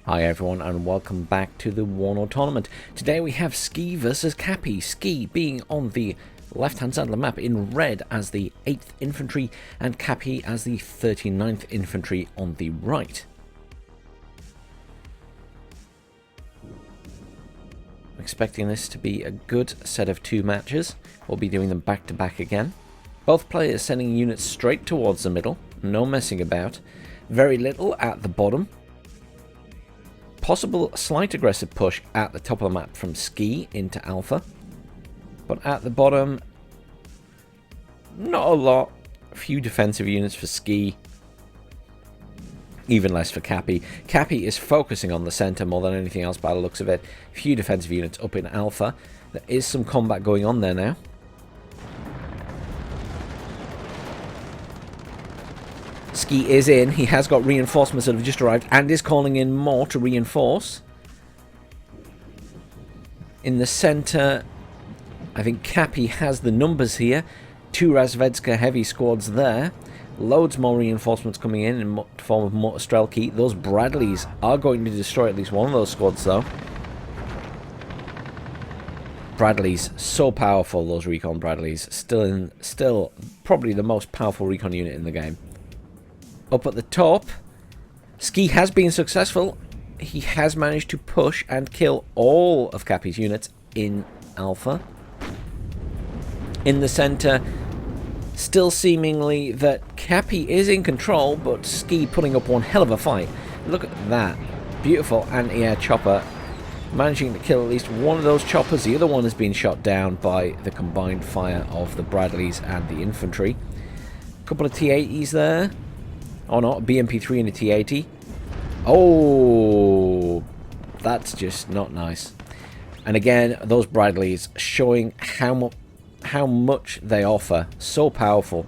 Hi everyone and welcome back to the WARNO Tournament. Today we have Ski versus Kappie. Ski being on the left hand side of the map in red as the 8th Infantry and Kappie as the 39th Infantry on the right. I'm expecting this to be a good set of two matches. We'll be doing them back to back again. Both players sending units straight towards the middle, no messing about. Very little at the bottom. Possible slight aggressive push at the top of the map from Ski into Alpha. But at the bottom, not a lot. A few defensive units for Ski. Even less for Kappie. Kappie is focusing on the center more than anything else by the looks of it. A few defensive units up in Alpha. There is some combat going on there now. Ski is in. He has got reinforcements that have just arrived and is calling in more to reinforce. In the center, I think Kappie has the numbers here. 2 Razvedska heavy squads there. Loads more reinforcements coming in the form of mortar Strelki. Those Bradleys are going to destroy at least one of those squads though. Bradleys, so powerful, those recon Bradleys. Still probably the most powerful recon unit in the game. Up at the top, Ski has been successful. He has managed to push and kill all of Kappie's units in Alpha. In the center, still seemingly that Kappie is in control, but Ski putting up one hell of a fight. Look at that. Beautiful anti-air chopper. Managing to kill at least one of those choppers. The other one has been shot down by the combined fire of the Bradleys and the infantry. A couple of T-80s there. Oh no, a BMP-3 and a T-80. Oh, that's just not nice. And again, those Bradleys showing how much they offer. So powerful.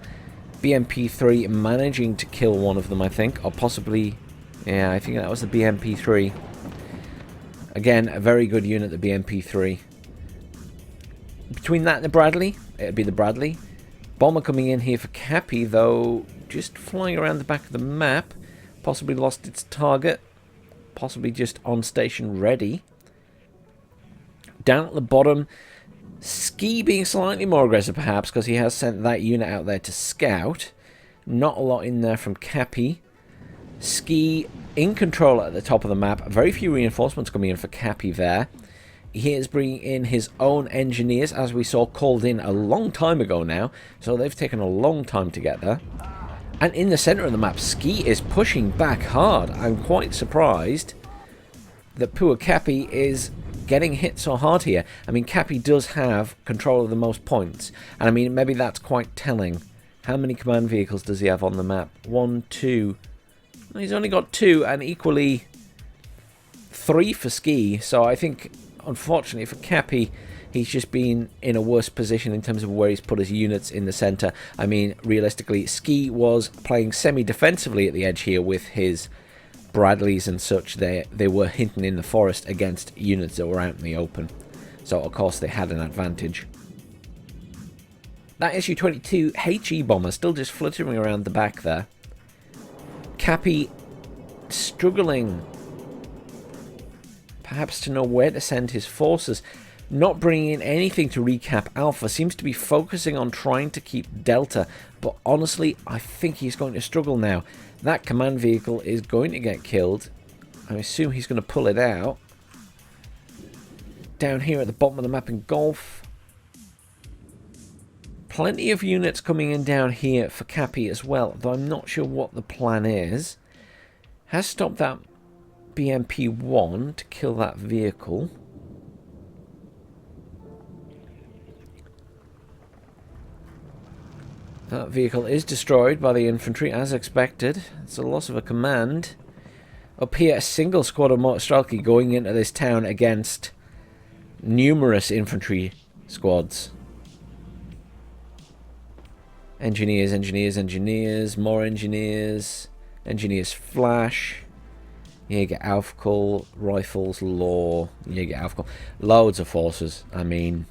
BMP-3 managing to kill one of them, I think. Or possibly, yeah, I think that was the BMP-3. Again, a very good unit, the BMP-3. Between that and the Bradley, it'd be the Bradley. Bomber coming in here for Kappie, though, just flying around the back of the map. Possibly lost its target. Possibly just on station ready. Down at the bottom, Ski being slightly more aggressive perhaps, because he has sent that unit out there to scout. Not a lot in there from Kappie. Ski in control at the top of the map. Very few reinforcements coming in for Kappie there. He is bringing in his own engineers, as we saw called in a long time ago now. So they've taken a long time to get there. And in the center of the map, Ski is pushing back hard. I'm quite surprised that poor Kappie is getting hit so hard here. I mean, Kappie does have control of the most points. And I mean, maybe that's quite telling. How many command vehicles does he have on the map? 1, 2. Well, he's only got 2 and equally 3 for Ski. So I think, unfortunately for Kappie, he's just been in a worse position in terms of where he's put his units in the center. I mean, realistically, Ski was playing semi-defensively at the edge here with his Bradleys and such. They were hinting in the forest against units that were out in the open. So, of course, they had an advantage. That Su-22 HE bomber still just fluttering around the back there. Kappie struggling perhaps to know where to send his forces. Not bringing in anything to recap Alpha. Seems to be focusing on trying to keep Delta. But honestly, I think he's going to struggle now. That command vehicle is going to get killed. I assume he's going to pull it out. Down here at the bottom of the map in Golf. Plenty of units coming in down here for Kappie as well. Though I'm not sure what the plan is. Has stopped that BMP-1 to kill that vehicle. That vehicle is destroyed by the infantry, as expected. It's a loss of a command. Up here, a single squad of mortar Strelki going into this town against numerous infantry squads. Engineers, engineers, engineers, more engineers. Engineers flash. Jäger Aufkall, rifles, law, Jäger Aufkall. Loads of forces. I mean,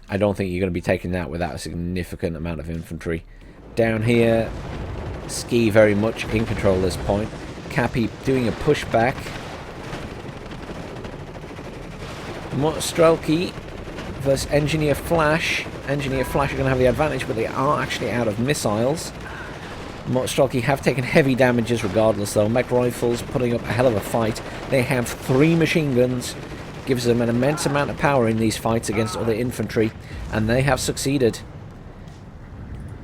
I don't think you're going to be taking that without a significant amount of infantry. Down here, Ski very much in control at this point. Kappie doing a pushback. Strelke versus Engineer Flash. Engineer Flash are going to have the advantage, but they are actually out of missiles. Strelke have taken heavy damages regardless, though. Mech Rifles putting up a hell of a fight. They have 3 machine guns. Gives them an immense amount of power in these fights against other infantry, and they have succeeded.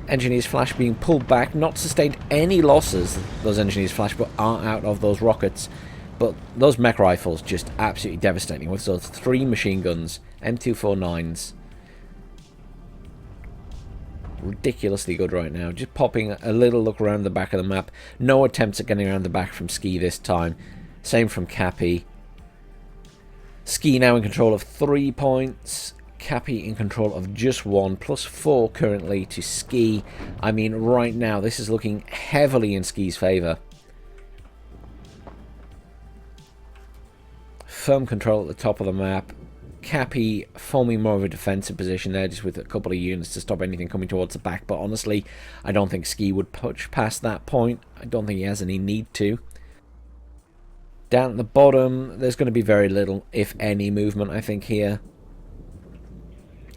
Engineers Flash being pulled back, not sustained any losses, those Engineers Flash, but are out of those rockets. But those Mech Rifles just absolutely devastating with those 3 machine guns, M249s. Ridiculously good right now. Just popping a little look around the back of the map. No attempts at getting around the back from Ski this time. Same from Kappie. Ski now in control of 3 points. Kappie in control of just 1, plus 4 currently to Ski. I mean, right now, this is looking heavily in Ski's favour. Firm control at the top of the map. Kappie forming more of a defensive position there, just with a couple of units to stop anything coming towards the back. But honestly, I don't think Ski would push past that point. I don't think he has any need to. Down at the bottom, there's going to be very little, if any, movement, I think, here.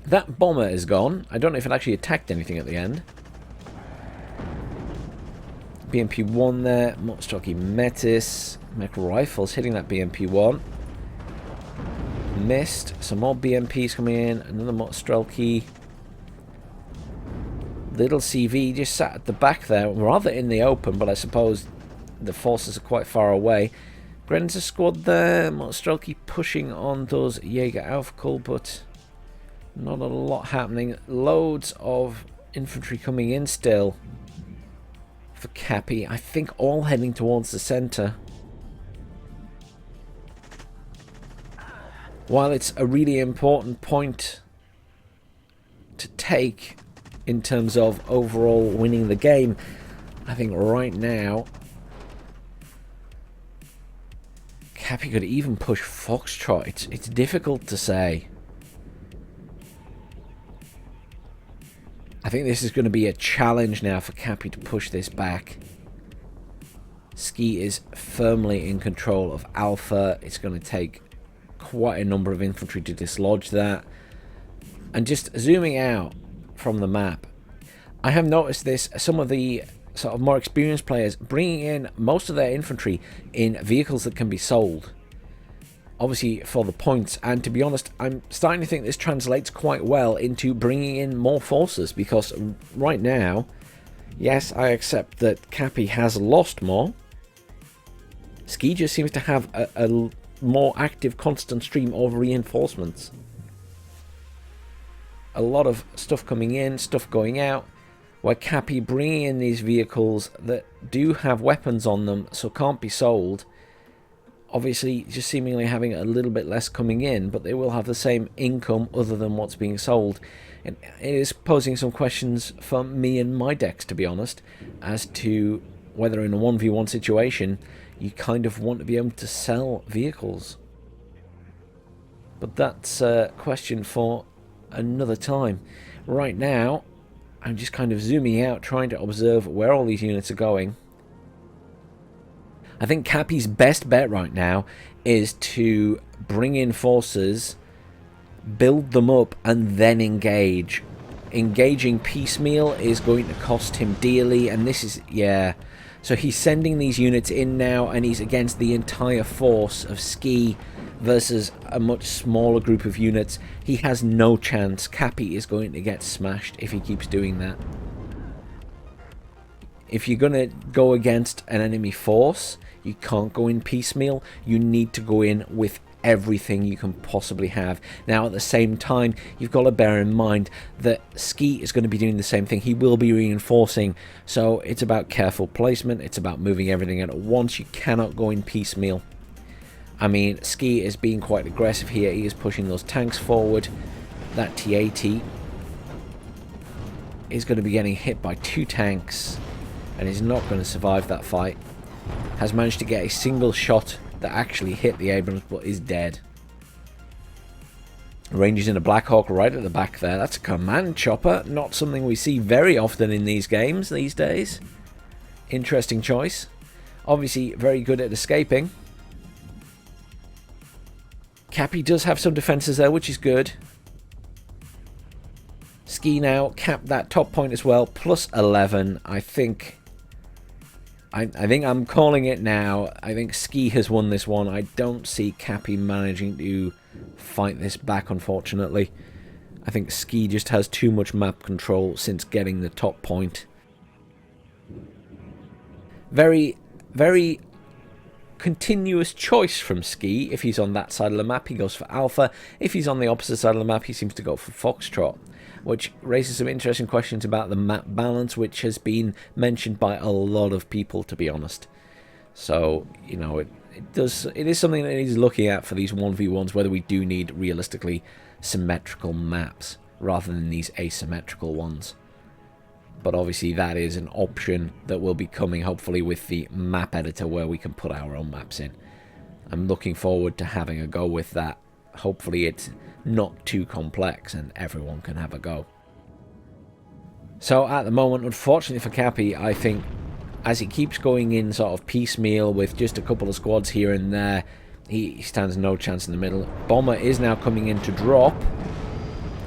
That bomber is gone. I don't know if it actually attacked anything at the end. BMP-1 there. Strelke Metis. Mech Rifles hitting that BMP-1. Missed. Some more BMPs coming in. Another Strelke. Little CV just sat at the back there. Rather in the open, but I suppose the forces are quite far away. Grenzer squad there. Strelke pushing on those Jaeger Aufkul, but not a lot happening. Loads of infantry coming in still for Kappie. I think all heading towards the centre. While it's a really important point to take in terms of overall winning the game, I think right now Kappie could even push Foxtrot. It's difficult to say. I think this is going to be a challenge now for Kappie to push this back. Ski is firmly in control of Alpha. It's going to take quite a number of infantry to dislodge that. And just zooming out from the map, I have noticed this. Some of the sort of more experienced players bringing in most of their infantry in vehicles that can be sold. Obviously for the points, and to be honest, I'm starting to think this translates quite well into bringing in more forces, because right now, yes, I accept that Kappie has lost more. Ski just seems to have a more active, constant stream of reinforcements. A lot of stuff coming in, stuff going out, where Kappie bringing in these vehicles that do have weapons on them, so can't be sold. Obviously, just seemingly having a little bit less coming in, but they will have the same income other than what's being sold. And it is posing some questions for me and my decks, to be honest, as to whether in a 1v1 situation you kind of want to be able to sell vehicles. But that's a question for another time. Right now, I'm just kind of zooming out, trying to observe where all these units are going. I think Kappie's best bet right now is to bring in forces, build them up, and then engage. Engaging piecemeal is going to cost him dearly, and this is, yeah. So he's sending these units in now, and he's against the entire force of Ski versus a much smaller group of units. He has no chance. Kappie is going to get smashed if he keeps doing that. If you're going to go against an enemy force, you can't go in piecemeal. You need to go in with everything you can possibly have. Now, at the same time, you've got to bear in mind that Ski is going to be doing the same thing. He will be reinforcing, so it's about careful placement. It's about moving everything at once. You cannot go in piecemeal. I mean, Ski is being quite aggressive here. He is pushing those tanks forward. That T-80 is going to be getting hit by 2 tanks and is not going to survive that fight. Has managed to get a single shot that actually hit the Abrams, but is dead. Rangers in a Black Hawk right at the back there. That's a command chopper. Not something we see very often in these games these days. Interesting choice. Obviously very good at escaping. Kappie does have some defenses there, which is good. Ski now capped that top point as well, plus 11. I think I'm calling it now. I think Ski has won this one. I don't see Kappie managing to fight this back, unfortunately. I think Ski just has too much map control since getting the top point. Very, very continuous choice from Ski. If he's on that side of the map, he goes for Alpha. If he's on the opposite side of the map, he seems to go for Foxtrot, which raises some interesting questions about the map balance, which has been mentioned by a lot of people, to be honest. So, you know, it is something that he's looking at for these 1v1s, whether we do need realistically symmetrical maps rather than these asymmetrical ones. But obviously that is an option that will be coming hopefully with the map editor, where we can put our own maps in. I'm looking forward to having a go with that. Hopefully it's not too complex and everyone can have a go. So at the moment, unfortunately for Kappie, I think as he keeps going in sort of piecemeal with just a couple of squads here and there, he stands no chance in the middle. Bomber is now coming in to drop,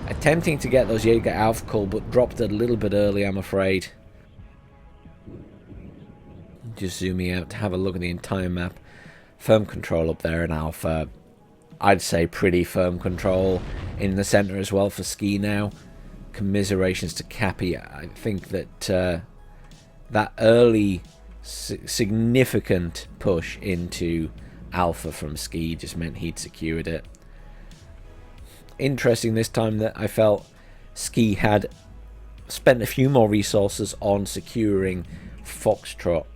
attempting to get those Jaeger Aufkull, but dropped it a little bit early, I'm afraid. Just zooming out to have a look at the entire map. Firm control up there in Alpha. I'd say pretty firm control in the centre as well for Ski now. Commiserations to Kappie. I think that that early significant push into Alpha from Ski just meant he'd secured it. Interesting this time that I felt Ski had spent a few more resources on securing Foxtrot.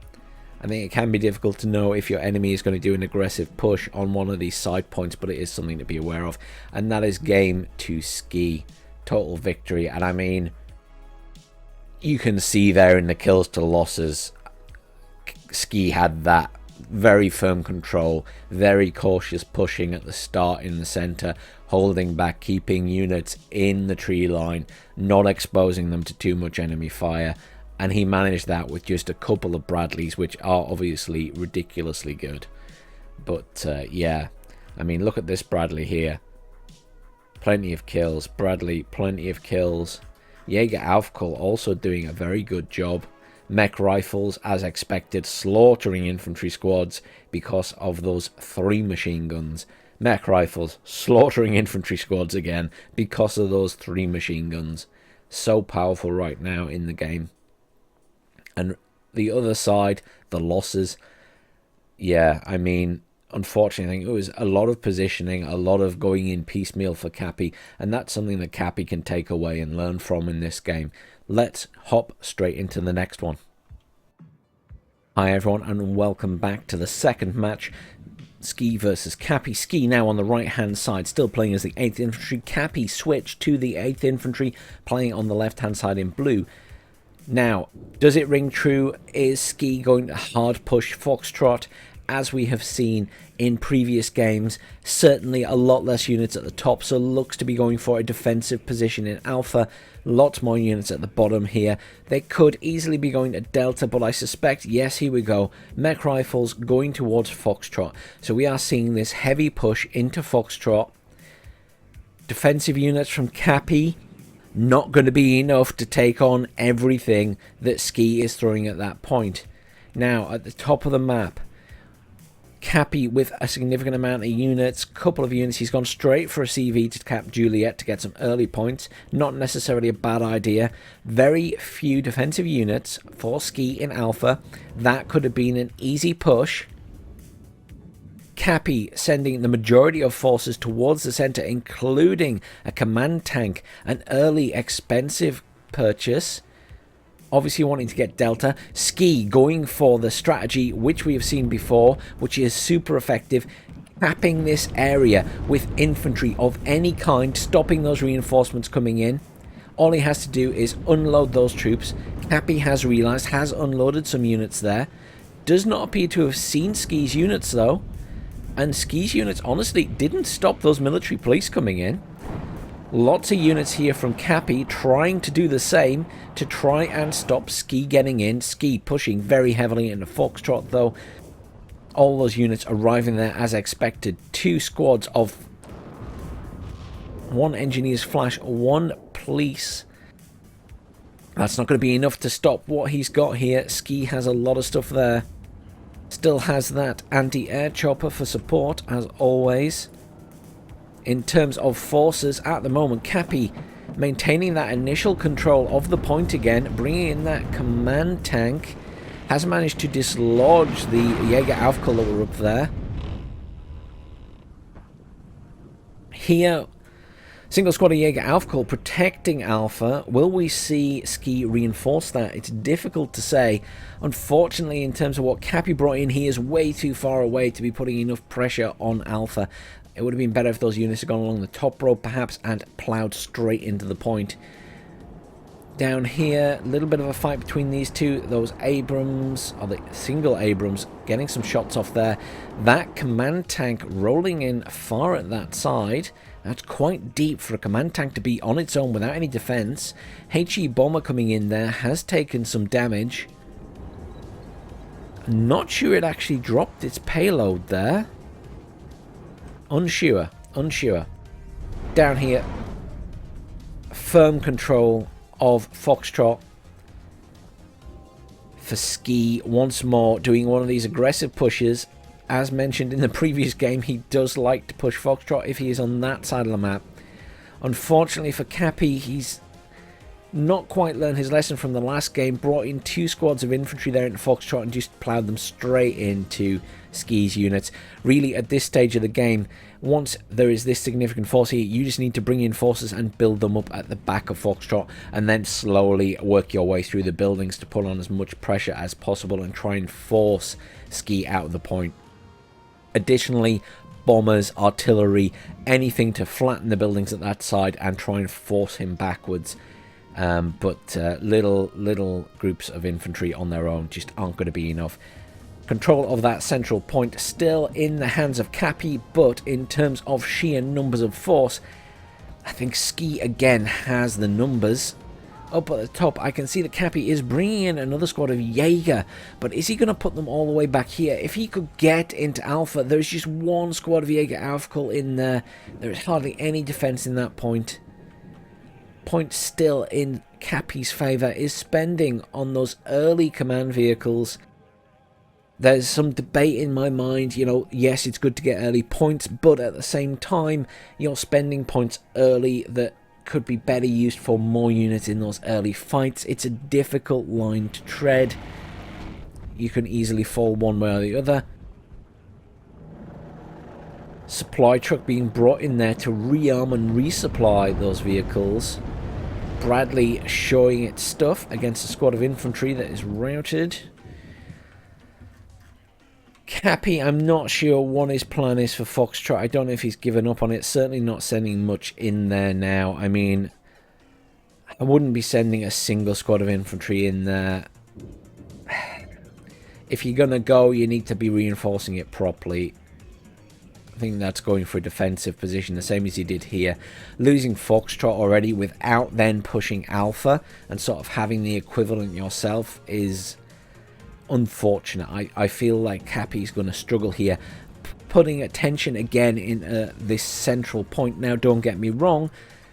I think it can be difficult to know if your enemy is going to do an aggressive push on one of these side points, but it is something to be aware of. And that is game to Ski. Total victory. And I mean, you can see there in the kills to losses, Ski had that very firm control, very cautious pushing at the start in the center, holding back, keeping units in the tree line, not exposing them to too much enemy fire, and he managed that with just a couple of Bradleys, which are obviously ridiculously good. But yeah, I mean, look at this Bradley here, plenty of kills. Bradley, plenty of kills. Jaeger Aufkull also doing a very good job. Mech rifles, as expected, slaughtering infantry squads because of those 3 machine guns. Mech rifles, slaughtering infantry squads again because of those 3 machine guns. So powerful right now in the game. And the other side, the losses. Yeah, I mean, unfortunately, I think it was a lot of positioning, a lot of going in piecemeal for Kappie, and that's something that Kappie can take away and learn from in this game. Let's hop straight into the next one. Hi everyone, and welcome back to the second match. Ski versus Kappie. Ski now on the right hand side, still playing as the 8th Infantry. Kappie switched to the 8th Infantry, playing on the left hand side in blue. Now, does it ring true? Is Ski going to hard push Foxtrot? As we have seen in previous games, certainly a lot less units at the top, so looks to be going for a defensive position in Alpha. Lots more units at the bottom here. They could easily be going to Delta, but I suspect, yes, here we go, mech rifles going towards Foxtrot. So we are seeing this heavy push into Foxtrot. Defensive units from Kappie, not going to be enough to take on everything that Ski is throwing at that point. Now, at the top of the map, Kappie with a significant amount of units, couple of units. He's gone straight for a CV to cap Juliet to get some early points. Not necessarily a bad idea. Very few defensive units for Ski in Alpha. That could have been an easy push. Kappie sending the majority of forces towards the center, including a command tank, an early expensive purchase. Obviously wanting to get Delta. Ski going for the strategy which we have seen before, which is super effective, capping this area with infantry of any kind, stopping those reinforcements coming in. All he has to do is unload those troops. Kappie has realized, has unloaded some units there. Does not appear to have seen Ski's units though, and Ski's units honestly didn't stop those military police coming in. Lots of units here from Kappie trying to do the same to try and stop Ski getting in. Ski pushing very heavily into Foxtrot though. All those units arriving there as expected. 2 squads of 1 engineer's flash, 1 police. That's not going to be enough to stop what he's got here. Ski has a lot of stuff there. Still has that anti-air chopper for support, as always. In terms of forces, at the moment, Kappie maintaining that initial control of the point again, bringing in that command tank. Has managed to dislodge the Jaeger Aufkul that were up there. Here, single squad of Jaeger Aufkul protecting Alpha. Will we see Ski reinforce that? It's difficult to say. Unfortunately, in terms of what Kappie brought in, he is way too far away to be putting enough pressure on Alpha. It would have been better if those units had gone along the top road, perhaps, and ploughed straight into the point. Down here, a little bit of a fight between these two. Those Abrams, or the single Abrams, getting some shots off there. That command tank rolling in far at that side. That's quite deep for a command tank to be on its own without any defense. HE bomber coming in there has taken some damage. Not sure it actually dropped its payload there. Unsure. Down here, firm control of Foxtrot for Ski once more, doing one of these aggressive pushes. As mentioned in the previous game, he does like to push Foxtrot if he is on that side of the map. Unfortunately for Kappie, he's not quite learned his lesson from the last game. Brought in 2 squads of infantry there into Foxtrot and just ploughed them straight into Ski's units. Really, at this stage of the game, once there is this significant force here, you just need to bring in forces and build them up at the back of Foxtrot, and then slowly work your way through the buildings to pull on as much pressure as possible and try and force Ski out of the point. Additionally, bombers, artillery, anything to flatten the buildings at that side and try and force him backwards. But little groups of infantry on their own just aren't going to be enough. Control of that central point still in the hands of Kappie, but in terms of sheer numbers of force, I think Ski again has the numbers. Up at the top, I can see that Kappie is bringing in another squad of Jaeger, but is he going to put them all the way back here? If he could get into Alpha, there's just 1 squad of Jaeger Aufkul in there. There is hardly any defense in that point. Point still in Kappie's favour is spending on those early command vehicles. There's some debate in my mind, you know, yes, it's good to get early points, but at the same time, you're spending points early that could be better used for more units in those early fights. It's a difficult line to tread. You can easily fall one way or the other. Supply truck being brought in there to rearm and resupply those vehicles. Bradley showing its stuff against a squad of infantry that is routed. Kappie, I'm not sure what his plan is for Foxtrot. I don't know if he's given up on it. Certainly not sending much in there now. I mean, I wouldn't be sending a single squad of infantry in there. If you're going to go, you need to be reinforcing it properly. I think that's going for a defensive position, the same as he did here. Losing Foxtrot already without then pushing Alpha and sort of having the equivalent yourself is unfortunate. I feel like Kappie's going to struggle here. Putting attention again in this central point. Now, don't get me wrong,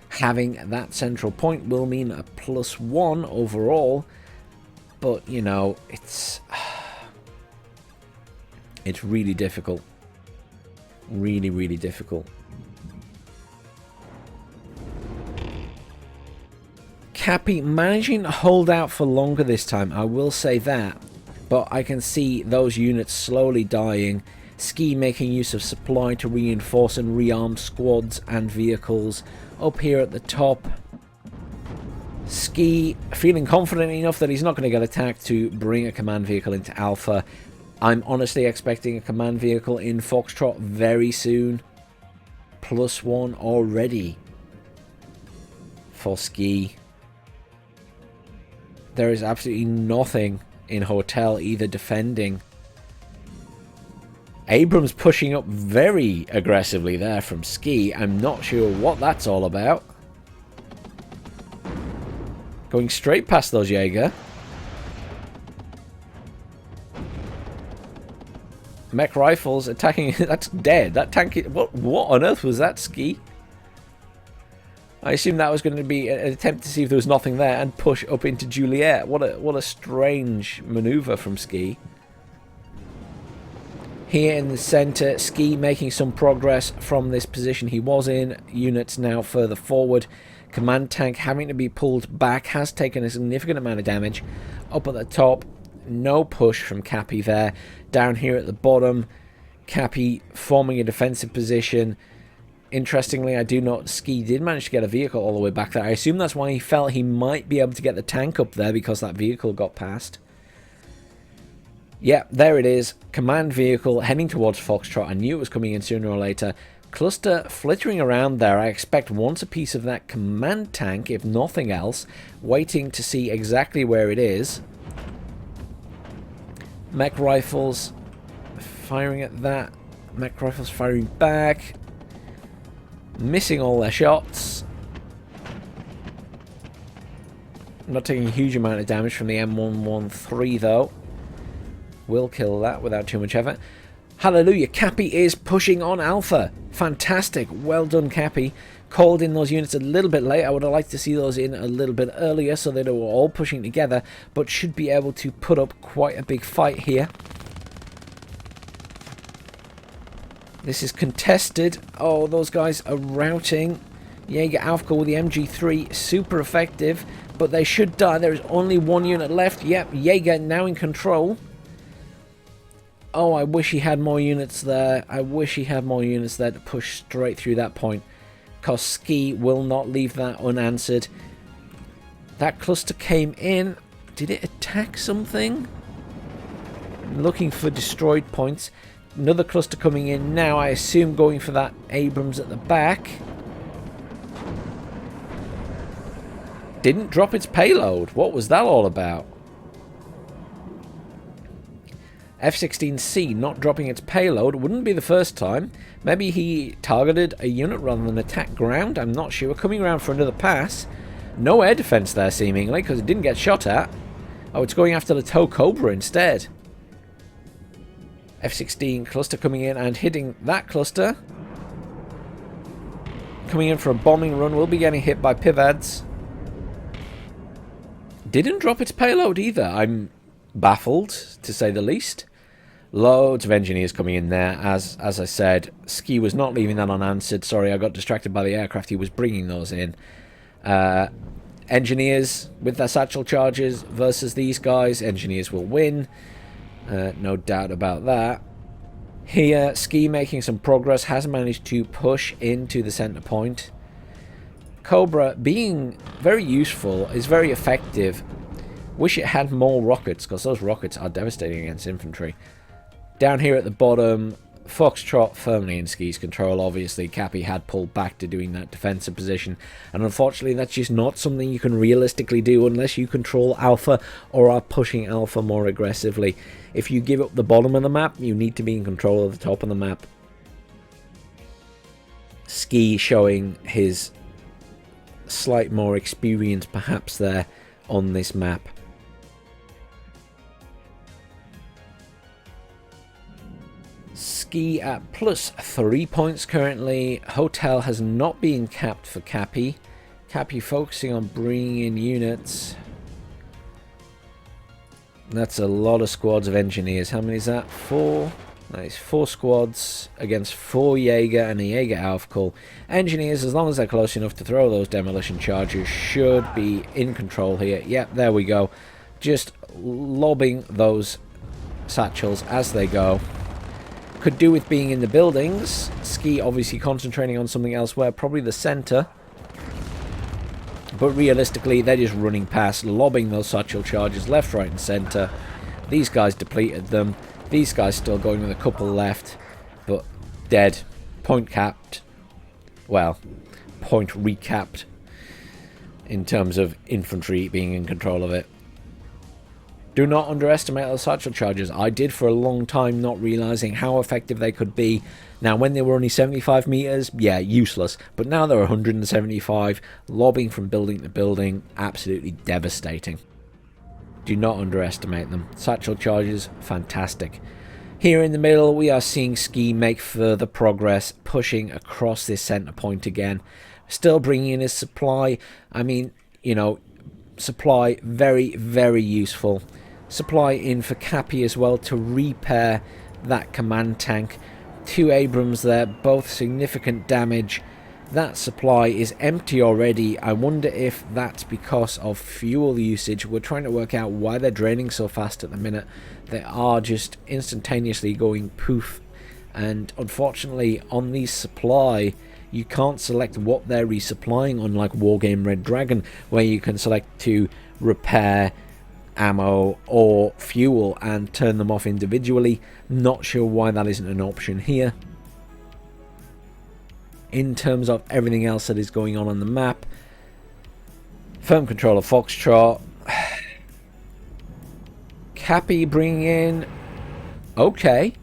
having that central point will mean a +1 overall, but, you know, it's really difficult. Really difficult. Kappie managing to hold out for longer this time, I will say that. But I can see those units slowly dying. Ski making use of supply to reinforce and rearm squads and vehicles. Up here at the top, Ski feeling confident enough that he's not going to get attacked to bring a command vehicle into Alpha. I'm honestly expecting a command vehicle in Foxtrot very soon. +1 already for Ski. There is absolutely nothing in Hotel either defending. Abrams pushing up very aggressively there from Ski. I'm not sure what that's all about. Going straight past those Jaeger. Mech rifles attacking. That's dead. That tank. What on earth was that, Ski? I assumed that was going to be an attempt to see if there was nothing there and push up into Juliet. What a strange maneuver from Ski. Here in the centre, Ski making some progress from this position he was in. Units now further forward. Command tank having to be pulled back, has taken a significant amount of damage. Up at the top, no push from Kappie there. Down here at the bottom, Kappie forming a defensive position. Interestingly, I do note Ski did manage to get a vehicle all the way back there. I assume that's why he felt he might be able to get the tank up there, because that vehicle got past. Yeah, there it is. Command vehicle heading towards Foxtrot. I knew it was coming in sooner or later. Cluster flittering around there. I expect once a piece of that command tank, if nothing else. Waiting to see exactly where it is. Mech rifles firing at that. Mech rifles firing back. Missing all their shots. Not taking a huge amount of damage from the M113 though. Will kill that without too much effort. Hallelujah, Kappie is pushing on Alpha. Fantastic, well done Kappie. Called in those units a little bit late. I would have liked to see those in a little bit earlier so that they were all pushing together, but should be able to put up quite a big fight here. This is contested. Oh, those guys are routing. Jaeger Aufkel with the MG3, super effective, but they should die. There is only one unit left. Yep, Jaeger now in control. Oh, I wish he had more units there. I wish he had more units there to push straight through that point, because Ski will not leave that unanswered. That cluster came in. Did it attack something? I'm looking for destroyed points. Another cluster coming in now, I assume going for that Abrams at the back. Didn't drop its payload. What was that all about? F-16C not dropping its payload wouldn't be the first time. Maybe he targeted a unit rather than attack ground. I'm not sure. Coming around for another pass. No air defense there seemingly, because it didn't get shot at. Oh, it's going after the tow Cobra instead. F-16 cluster coming in and hitting that cluster. Coming in for a bombing run. Will be getting hit by Pivads. Didn't drop its payload either. I'm baffled, to say the least. Loads of engineers coming in there. As I said, Ski was not leaving that unanswered. Sorry, I got distracted by the aircraft. He was bringing those in. Engineers with their satchel charges versus these guys. Engineers will win. No doubt about that. Here, Ski making some progress. Has managed to push into the center point. Cobra being very useful. Is very effective. Wish it had more rockets, because those rockets are devastating against infantry. Down here at the bottom, Foxtrot firmly in Ski's control. Obviously, Kappie had pulled back to doing that defensive position, and unfortunately that's just not something you can realistically do unless you control Alpha or are pushing Alpha more aggressively. If you give up the bottom of the map, you need to be in control of the top of the map. Ski showing his slight more experience perhaps there on this map. Ski at plus 3 points currently. Hotel has not been capped for Kappie. Kappie focusing on bringing in units. That's a lot of squads of engineers. How many is that? 4. That is 4 squads against 4 Jaeger and a Jaeger Aufkel. Engineers, as long as they're close enough to throw those demolition charges, should be in control here. Yep, there we go. Just lobbing those satchels as they go. Could do with being in the buildings. Ski obviously concentrating on something elsewhere, probably the center. But realistically, they're just running past, lobbing those satchel charges left, right, and center. These guys depleted them. These guys still going with a couple left, but dead. Point capped. Well, point recapped in terms of infantry being in control of it. Do not underestimate those satchel charges. I did for a long time, not realizing how effective they could be. Now, when they were only 75 meters, yeah, useless. But now they're 175, lobbing from building to building, absolutely devastating. Do not underestimate them. Satchel charges, fantastic. Here in the middle, we are seeing Ski make further progress, pushing across this center point again. Still bringing in his supply. I mean, you know, supply very, very useful. Supply in for Kappie as well to repair that command tank. 2 Abrams there, both significant damage. That supply is empty already. I wonder if that's because of fuel usage. We're trying to work out why they're draining so fast at the minute. They are just instantaneously going poof. And unfortunately, on these supply, you can't select what they're resupplying, unlike Wargame Red Dragon, where you can select to repair, ammo or fuel and turn them off individually. Not sure why that isn't an option here. In terms of everything else that is going on the map, firm control of Foxtrot. Kappie bringing in... Okay.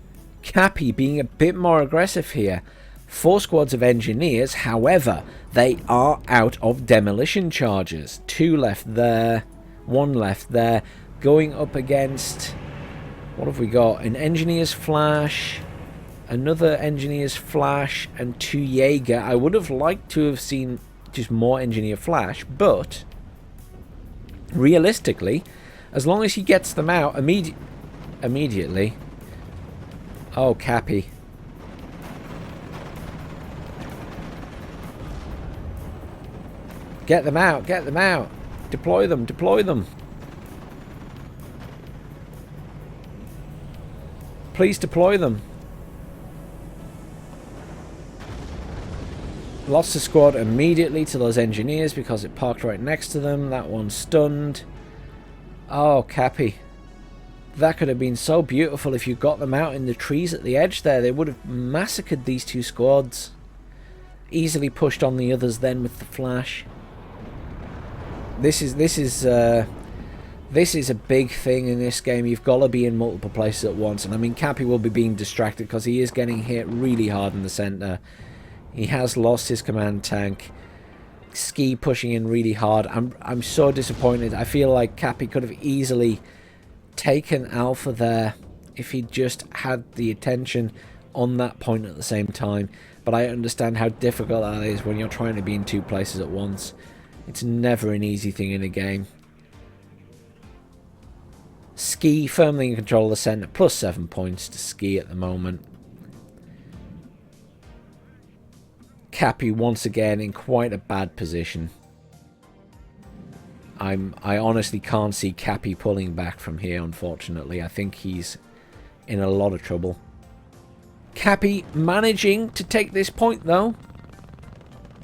Kappie being a bit more aggressive here. 4 squads of engineers, however, they are out of demolition charges. 2 left there, 1 left there. Going up against... What have we got? An engineer's flash... Another engineer's flash and 2 Jaeger. I would have liked to have seen just more engineer flash, but realistically, as long as he gets them out immediately. Oh, Kappie. Get them out, get them out. Deploy them, deploy them. Please deploy them. Lost the squad immediately to those engineers because it parked right next to them. That one's stunned. Oh, Kappie. That could have been so beautiful if you got them out in the trees at the edge there. They would have massacred these 2 squads. Easily pushed on the others then with the flash. This is a big thing in this game. You've got to be in multiple places at once. And I mean, Kappie will be being distracted because he is getting hit really hard in the center. He has lost his command tank. Ski pushing in really hard. I'm so disappointed. I feel like Kappie could have easily taken Alpha there if he just had the attention on that point at the same time. But I understand how difficult that is when you're trying to be in 2 places at once. It's never an easy thing in a game. Ski firmly in control of the center. Plus 7 points to Ski at the moment. Kappie once again in quite a bad position. I honestly can't see Kappie pulling back from here, unfortunately. I think he's in a lot of trouble. Kappie managing to take this point though.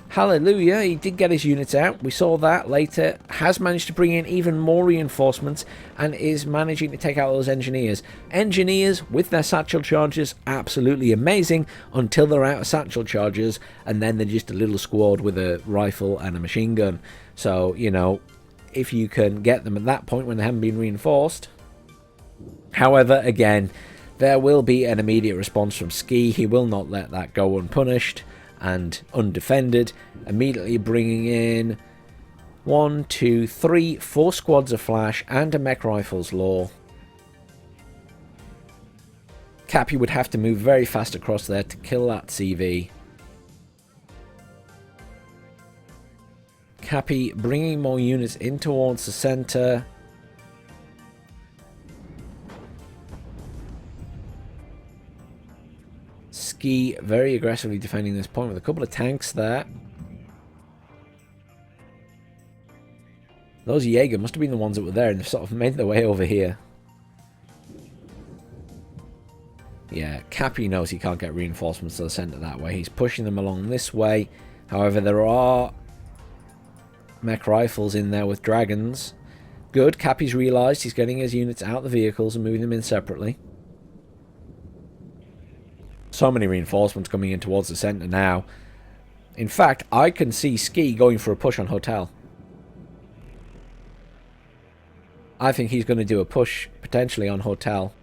Hallelujah, he did get his units out. We saw that later. Has managed to bring in even more reinforcements and is managing to take out those engineers. Engineers with their satchel charges, absolutely amazing until they're out of satchel charges and then they're just a little squad with a rifle and a machine gun. So, you know, if you can get them at that point when they haven't been reinforced. However, again, there will be an immediate response from Ski. He will not let that go unpunished and undefended, immediately bringing in 1, 2, 3, 4 squads of flash and a mech rifles law. Kappie would have to move very fast across there to kill that CV. Kappie bringing more units in towards the center. Ski very aggressively defending this point with a couple of tanks there. Those Jaeger must have been the ones that were there and they've sort of made their way over here. Yeah, Kappie knows he can't get reinforcements to the center that way. He's pushing them along this way. However, there are mech rifles in there with dragons. Good, Kappie's realised he's getting his units out of the vehicles and moving them in separately. So many reinforcements coming in towards the center now. In fact, I can see Ski going for a push on Hotel. I think he's going to do a push potentially on Hotel.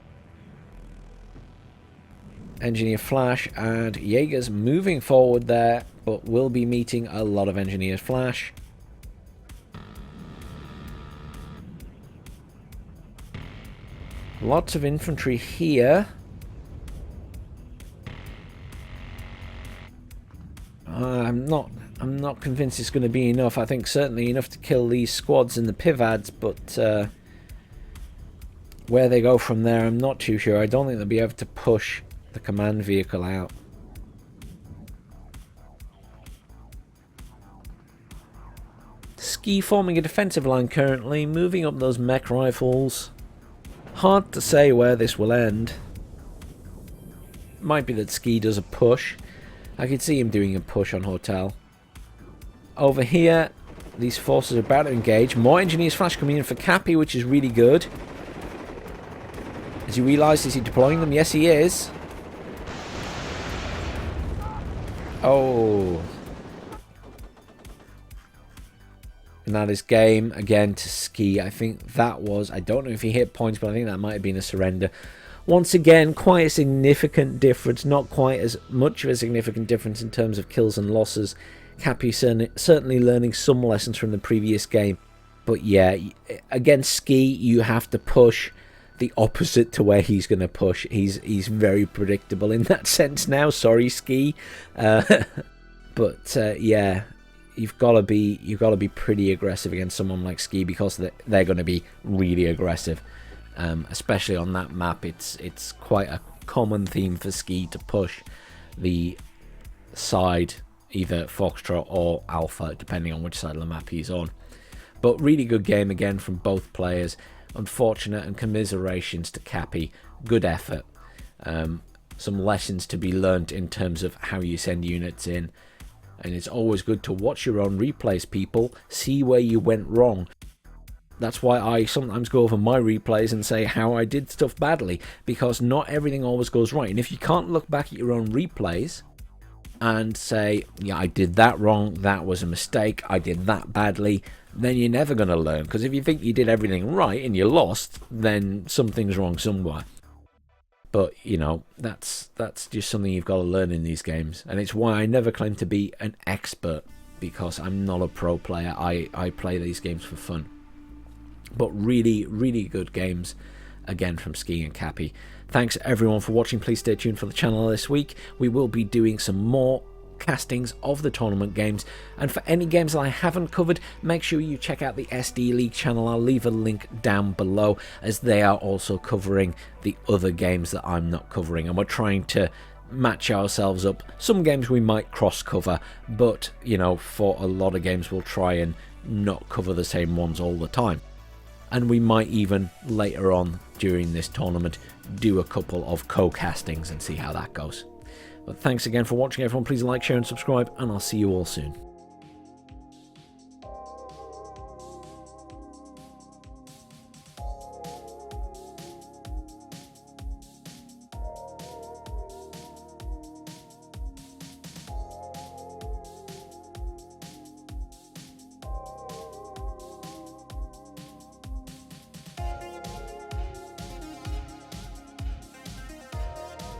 Engineer Flash and Jaeger's moving forward there, but will be meeting a lot of Engineers Flash. Lots of infantry here. I'm not I'm not convinced it's going to be enough. I think certainly enough to kill these squads and the pivads, but where they go from there, I'm not too sure. I don't think they'll be able to push the command vehicle out. Ski forming a defensive line currently, moving up those mech rifles. Hard to say where this will end. Might be that Ski does a push. I could see him doing a push on Hotel. Over here, these forces are about to engage. More engineers flash coming in for Kappie, which is really good. As he realises, is he deploying them? Yes, he is. Oh. And that is game again to Ski. I think that was, I don't know if he hit points, but I think that might have been a surrender. Once again, quite a significant difference. Not quite as much of a significant difference in terms of kills and losses. Kappie certainly learning some lessons from the previous game. But yeah, against Ski, you have to push the opposite to where he's going to push. He's very predictable in that sense now. Sorry, Ski. But yeah, you've got to be pretty aggressive against someone like Ski, because they're going to be really aggressive. Especially on that map, it's quite a common theme for Ski to push the side, either Foxtrot or Alpha, depending on which side of the map he's on. But really good game again from both players. Unfortunate, and commiserations to Kappie. Good effort. Some lessons to be learnt in terms of how you send units in. And it's always good to watch your own replays, people. See where you went wrong. That's why I sometimes go over my replays and say how I did stuff badly, because not everything always goes right. And if you can't look back at your own replays and say, yeah, I did that wrong, that was a mistake, I did that badly, then you're never going to learn. Because if you think you did everything right and you lost, then something's wrong somewhere. But, you know, that's just something you've got to learn in these games. And it's why I never claim to be an expert, because I'm not a pro player. I play these games for fun. But really, really good games, again, from Ski and Kappie. Thanks, everyone, for watching. Please stay tuned for the channel this week. We will be doing some more castings of the tournament games, and for any games that I haven't covered, make sure you check out the SD League channel. I'll leave a link down below, as they are also covering the other games that I'm not covering, and we're trying to match ourselves up. Some games we might cross cover, but you know, for a lot of games we'll try and not cover the same ones all the time. And we might even later on during this tournament do a couple of co-castings and see how that goes. But thanks again for watching, everyone. Please like, share and subscribe, and I'll see you all soon.